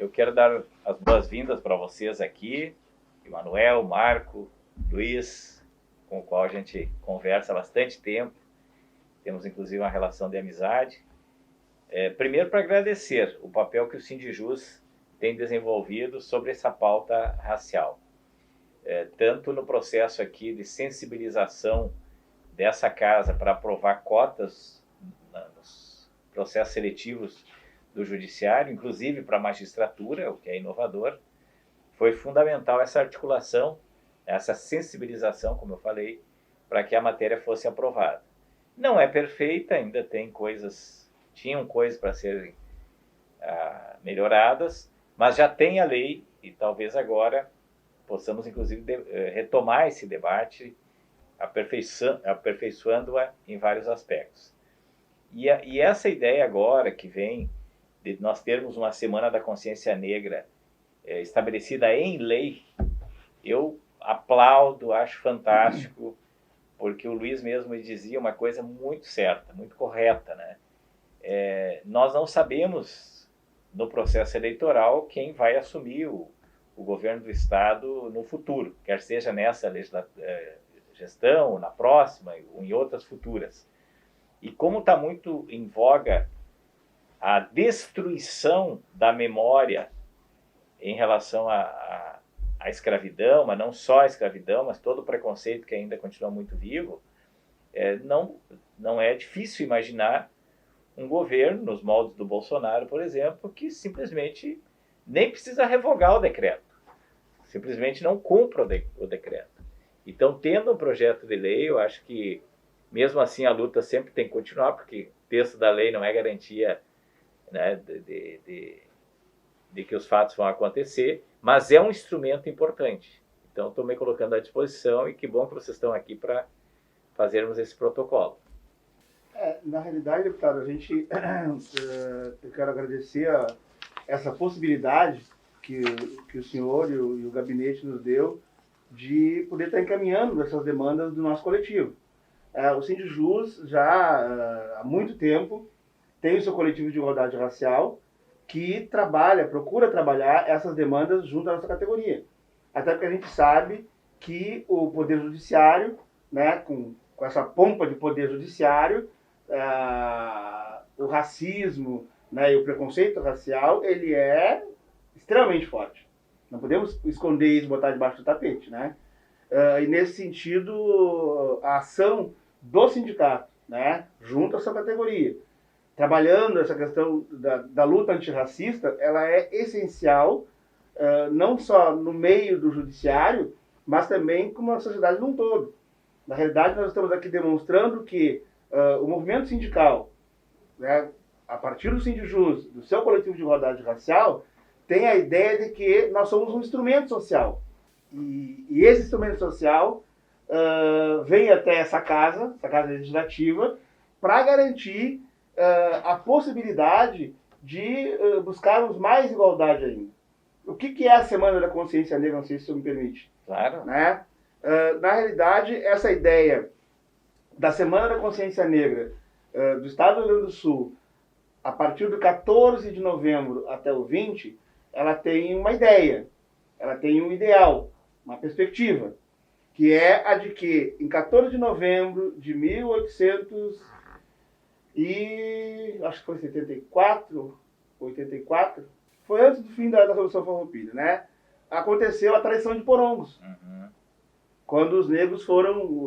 eu quero dar as boas-vindas para vocês aqui, Emanuel, Marco, Luiz, com o qual a gente conversa há bastante tempo. Temos, inclusive, uma relação de amizade. Primeiro, para agradecer o papel que o Sindijus tem desenvolvido sobre essa pauta racial. Tanto no processo aqui de sensibilização dessa casa para aprovar cotas nos processos seletivos do judiciário, inclusive para a magistratura, o que é inovador. Foi fundamental essa articulação, essa sensibilização, como eu falei, para que a matéria fosse aprovada. Não é perfeita, ainda tinham coisas para serem melhoradas, mas já tem a lei e talvez agora possamos, inclusive, retomar esse debate, aperfeiçoando-a em vários aspectos. E essa ideia agora que vem de nós termos uma Semana da Consciência Negra estabelecida em lei, eu aplaudo, acho fantástico, porque o Luiz mesmo dizia uma coisa muito certa, muito correta, né? Nós não sabemos no processo eleitoral quem vai assumir o governo do Estado no futuro, quer seja nessa gestão, na próxima, ou em outras futuras. E como está muito em voga a destruição da memória em relação à escravidão, mas não só a escravidão, mas todo o preconceito que ainda continua muito vivo, não é difícil imaginar um governo, nos moldes do Bolsonaro, por exemplo, que simplesmente nem precisa revogar o decreto, simplesmente não cumpra o decreto. Então, tendo um projeto de lei, eu acho que, mesmo assim, a luta sempre tem que continuar, porque o texto da lei não é garantia, né, de que os fatos vão acontecer, mas é um instrumento importante. Então, estou me colocando à disposição e que bom que vocês estão aqui para fazermos esse protocolo. Na realidade, deputado, eu quero agradecer essa possibilidade que o senhor e o gabinete nos deu de poder estar encaminhando essas demandas do nosso coletivo. O Sindijus já há muito tempo tem o seu coletivo de igualdade racial que procura trabalhar essas demandas junto à nossa categoria. Até porque a gente sabe que o Poder Judiciário, né, com essa pompa de Poder Judiciário, o racismo, né, e o preconceito racial, ele é extremamente forte. Não podemos esconder isso e botar debaixo do tapete, né? E nesse sentido, a ação do sindicato, né, junto à sua categoria, trabalhando essa questão da luta antirracista, ela é essencial, não só no meio do judiciário, mas também como a sociedade num todo. Na realidade, nós estamos aqui demonstrando que o movimento sindical, né, a partir do Sindijus, do seu coletivo de igualdade racial, tem a ideia de que nós somos um instrumento social. E esse instrumento social vem até essa casa legislativa, para garantir a possibilidade de buscarmos mais igualdade ainda. O que é a Semana da Consciência Negra? Não sei se o senhor me permite. Claro. Né? Na realidade, essa ideia da Semana da Consciência Negra do Estado do Rio Grande do Sul, a partir do 14 de novembro até o 20, ela tem uma ideia, ela tem um ideal, uma perspectiva, que é a de que, em 14 de novembro de 84, foi antes do fim da Revolução Farroupilha, né? Aconteceu a traição de Porongos. Uhum. Quando os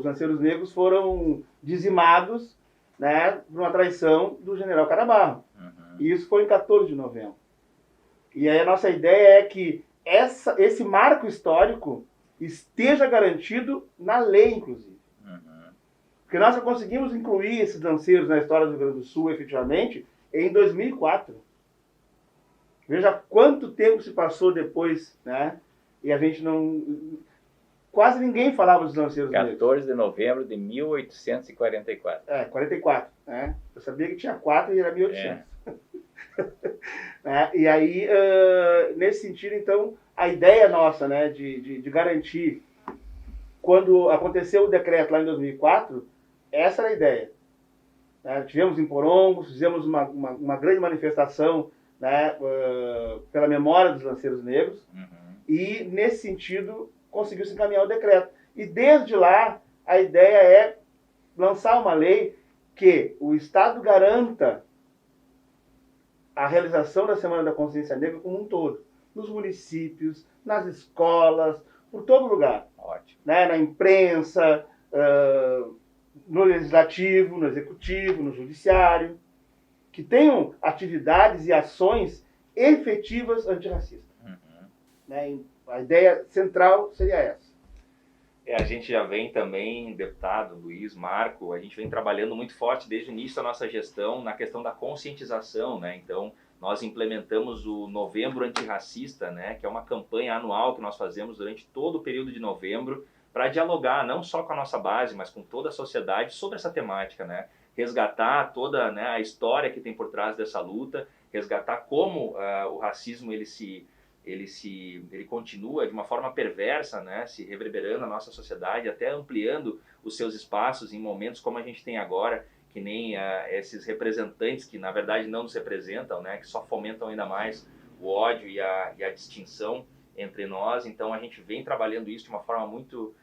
lanceiros negros foram dizimados, né, por uma traição do general Carabarro. Uhum. E isso foi em 14 de novembro. E aí a nossa ideia é que esse marco histórico esteja garantido na lei, inclusive. Uhum. Porque nós só conseguimos incluir esses lanceiros na história do Rio Grande do Sul, efetivamente, em 2004. Veja quanto tempo se passou depois, né? E a gente não... Quase ninguém falava dos lanceiros negros. 14 de novembro de 1844. 44, né? Eu sabia que tinha 4 e era 1800. E aí, nesse sentido, então, a ideia nossa, né, de garantir, quando aconteceu o decreto lá em 2004, essa era a ideia. Tivemos em Porongos, fizemos uma grande manifestação né, pela memória dos lanceiros negros, Uhum. e, nesse sentido, conseguiu-se encaminhar o decreto. E, desde lá, a ideia é lançar uma lei que o Estado garanta a realização da Semana da Consciência Negra como um todo, nos municípios, nas escolas, por todo lugar. Ótimo. Né? Na imprensa, no legislativo, no executivo, no judiciário, que tenham atividades e ações efetivas antirracistas. Uhum. Né? A ideia central seria essa. A gente já vem também, deputado Luiz, Marco, a gente vem trabalhando muito forte desde o início da nossa gestão na questão da conscientização, né? Então, nós implementamos o Novembro Antirracista, né? Que é uma campanha anual que nós fazemos durante todo o período de novembro para dialogar não só com a nossa base, mas com toda a sociedade sobre essa temática, né? Resgatar toda, né, a história que tem por trás dessa luta, resgatar como o racismo ele continua de uma forma perversa, né, se reverberando na nossa sociedade, até ampliando os seus espaços em momentos como a gente tem agora, que nem esses representantes que na verdade não nos representam, né, que só fomentam ainda mais o ódio e a distinção entre nós. Então a gente vem trabalhando isso de uma forma muito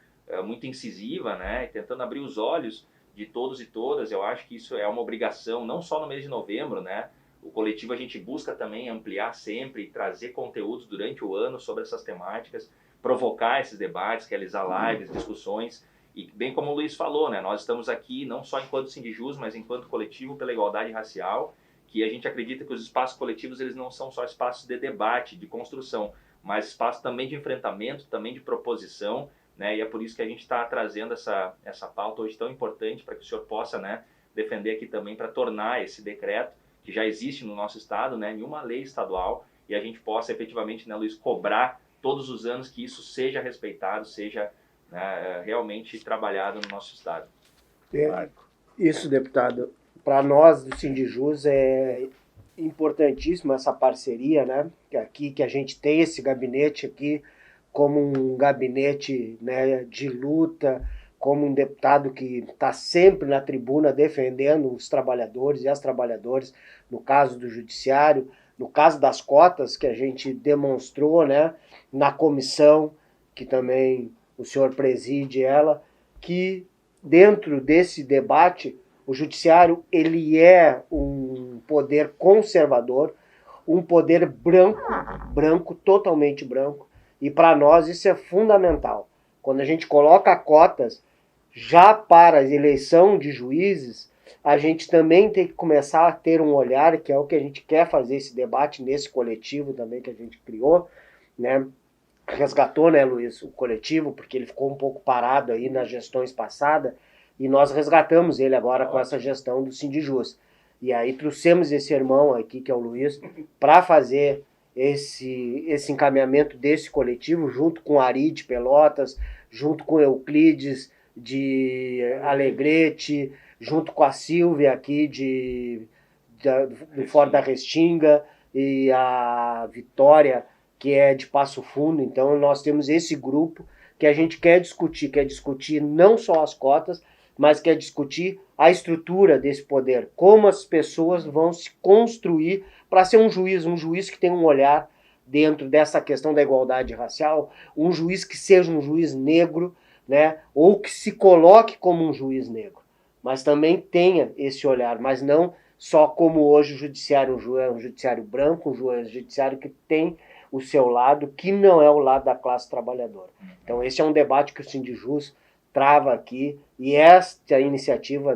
incisiva, né, tentando abrir os olhos de todos e todas. Eu acho que isso é uma obrigação, não só no mês de novembro, né. O coletivo a gente busca também ampliar sempre e trazer conteúdos durante o ano sobre essas temáticas, provocar esses debates, realizar lives, discussões. E bem como o Luiz falou, né, nós estamos aqui não só enquanto Sindijus, mas enquanto coletivo pela igualdade racial, que a gente acredita que os espaços coletivos eles não são só espaços de debate, de construção, mas espaços também de enfrentamento, também de proposição, né, e é por isso que a gente está trazendo essa pauta hoje tão importante para que o senhor possa, né, defender aqui também para tornar esse decreto que já existe no nosso estado, né, em uma lei estadual, e a gente possa efetivamente, né, Luiz, cobrar todos os anos que isso seja respeitado, seja, né, realmente trabalhado no nosso estado. Isso, deputado. Para nós do Sindijus é importantíssima essa parceria, né? Que a gente tem esse gabinete aqui como um gabinete, né, de luta, como um deputado que está sempre na tribuna defendendo os trabalhadores e as trabalhadoras, no caso do judiciário, no caso das cotas que a gente demonstrou, né, na comissão, que também o senhor preside ela, que dentro desse debate, o judiciário ele é um poder conservador, um poder branco, totalmente branco, e para nós isso é fundamental. Quando a gente coloca cotas já para a eleição de juízes, a gente também tem que começar a ter um olhar, que é o que a gente quer fazer esse debate nesse coletivo também que a gente criou, né? Resgatou, né, Luiz, o coletivo, porque ele ficou um pouco parado aí nas gestões passadas, e nós resgatamos ele agora com essa gestão do Sindijus. E aí trouxemos esse irmão aqui, que é o Luiz, para fazer esse encaminhamento desse coletivo, junto com o Ari de Pelotas, junto com o Euclides de Alegrete, junto com a Silvia aqui do Fora da Restinga, e a Vitória, que é de Passo Fundo. Então nós temos esse grupo que a gente quer discutir não só as cotas, mas quer discutir a estrutura desse poder, como as pessoas vão se construir para ser um juiz que tem um olhar dentro dessa questão da igualdade racial, um juiz que seja um juiz negro, né, ou que se coloque como um juiz negro, mas também tenha esse olhar, mas não só como hoje o judiciário é um judiciário branco, um judiciário que tem o seu lado, que não é o lado da classe trabalhadora. Então esse é um debate que o Sindijus trava aqui, e esta iniciativa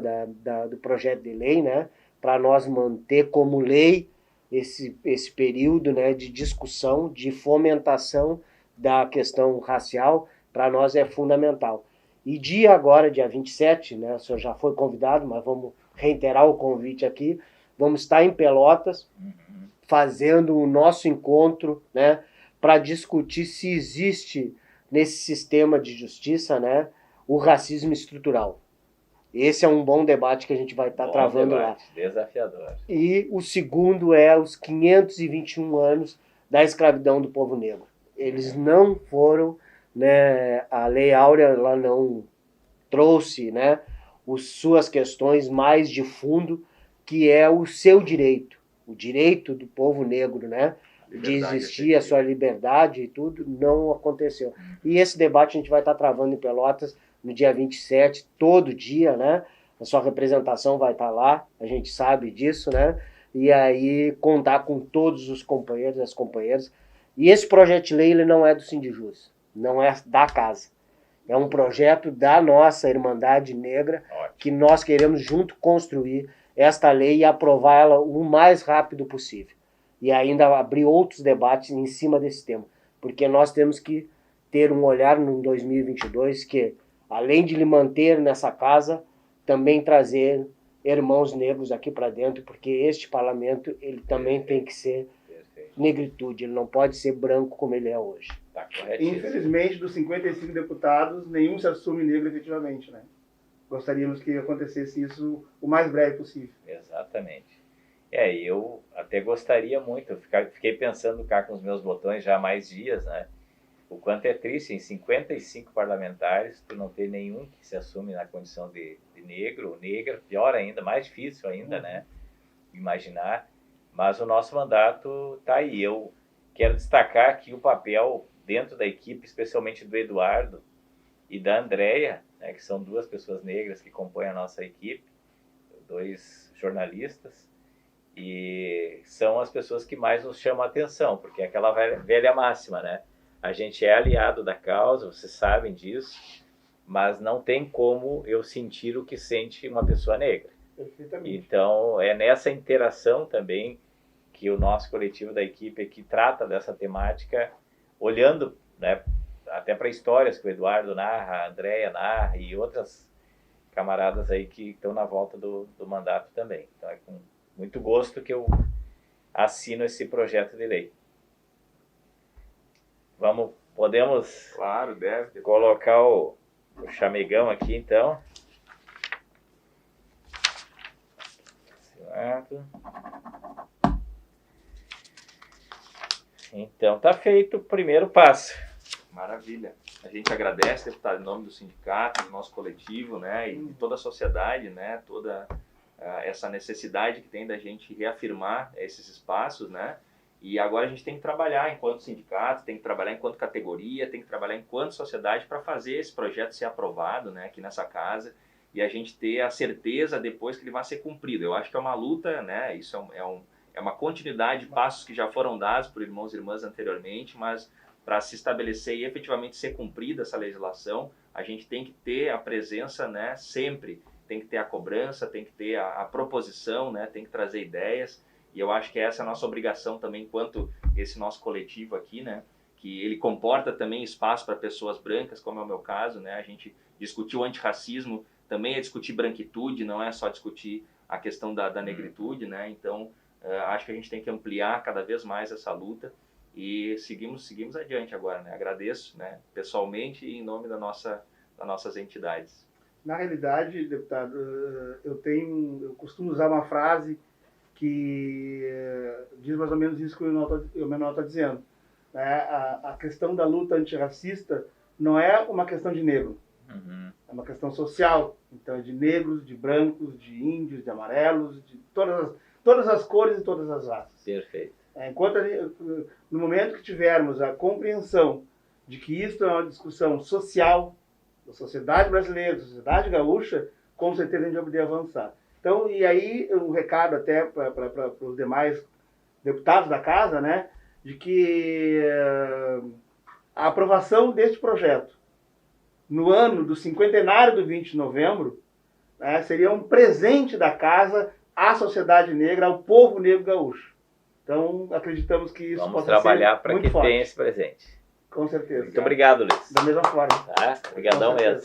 do projeto de lei, né, para nós manter como lei esse período, né, de discussão, de fomentação da questão racial, para nós é fundamental. E dia 27, né, o senhor já foi convidado, mas vamos reiterar o convite aqui, vamos estar em Pelotas, fazendo o nosso encontro, né, para discutir se existe nesse sistema de justiça, né, o racismo estrutural. Esse é um bom debate que a gente vai estar travando lá. Desafiador. E o segundo é os 521 anos da escravidão do povo negro. Eles não foram, né, a Lei Áurea ela não trouxe, né, suas questões mais de fundo, que é o seu direito. O o direito do povo negro, né, de Liberdade existir, a sua liberdade e tudo, não aconteceu. E esse debate a gente vai estar travando em Pelotas no dia 27, todo dia, né? A sua representação vai estar lá, a gente sabe disso, né? E aí contar com todos os companheiros, as companheiras. E esse projeto de lei, ele não é do Sindijus, não é da casa. É um projeto da nossa Irmandade Negra, que nós queremos junto construir esta lei e aprovar ela o mais rápido possível. E ainda abrir outros debates em cima desse tema. Porque nós temos que ter um olhar no 2022 que, além de lhe manter nessa casa, também trazer irmãos negros aqui para dentro, porque este parlamento ele também tem que ser negritude, ele não pode ser branco como ele é hoje. Tá corretíssimo. Infelizmente, dos 55 deputados, nenhum se assume negro efetivamente, né? Gostaríamos que acontecesse isso o mais breve possível. Exatamente. E eu até gostaria muito, eu fiquei pensando cá com os meus botões já há mais dias, né? O quanto é triste, em 55 parlamentares, tu não ter nenhum que se assume na condição de negro ou negra, pior ainda, mais difícil ainda, né? Imaginar. Mas o nosso mandato está aí. Eu quero destacar aqui o papel dentro da equipe, especialmente do Eduardo e da Andréia, né, que são duas pessoas negras que compõem a nossa equipe, 2 jornalistas, e são as pessoas que mais nos chamam a atenção, porque é aquela velha máxima, né? A gente é aliado da causa, vocês sabem disso, mas não tem como eu sentir o que sente uma pessoa negra. Perfeitamente. Então, é nessa interação também que o nosso coletivo da equipe aqui trata dessa temática, olhando, né, até para histórias que o Eduardo narra, a Andréia narra e outras camaradas aí que estão na volta do mandato também. Então, é com muito gosto que eu assino esse projeto de lei. Podemos Claro, deve. colocar o chamegão aqui, então. Certo. Então, tá feito o primeiro passo. Maravilha. A gente agradece, deputado, em nome do sindicato, do nosso coletivo, né, e de toda a sociedade, né, toda essa necessidade que tem da gente reafirmar esses espaços, né, e agora a gente tem que trabalhar enquanto sindicato, tem que trabalhar enquanto categoria, tem que trabalhar enquanto sociedade para fazer esse projeto ser aprovado, né, aqui nessa casa, e a gente ter a certeza depois que ele vai ser cumprido. Eu acho que é uma luta, né, isso é uma continuidade de passos que já foram dados por irmãos e irmãs anteriormente, mas para se estabelecer e efetivamente ser cumprida essa legislação, a gente tem que ter a presença, né, sempre, tem que ter a cobrança, tem que ter a proposição, né, tem que trazer ideias, e eu acho que essa é a nossa obrigação também, enquanto esse nosso coletivo aqui, né, que ele comporta também espaço para pessoas brancas, como é o meu caso, né, a gente discutiu o antirracismo, também é discutir branquitude, não é só discutir a questão da negritude, né, então acho que a gente tem que ampliar cada vez mais essa luta, e seguimos adiante agora, né? Agradeço, né, pessoalmente e em nome das nossas entidades. Na realidade, deputado, eu costumo usar uma frase que diz mais ou menos isso que o Menor está dizendo. Né? A questão da luta antirracista não é uma questão de negro, é uma questão social. Então, é de negros, de brancos, de índios, de amarelos, de todas as cores e todas as raças. Perfeito. Enquanto no momento que tivermos a compreensão de que isso é uma discussão social da sociedade brasileira, da sociedade gaúcha, com certeza a gente vai poder avançar. Então, e aí um recado até para os demais deputados da casa, né, de que a aprovação deste projeto no ano do cinquentenário do 20 de novembro, né, seria um presente da casa à sociedade negra, ao povo negro gaúcho. Então, acreditamos que isso Vamos possa trabalhar ser para muito que forte. tenha esse presente. Com certeza. Muito obrigado, Luiz. Da mesma forma. Tá? Obrigadão mesmo.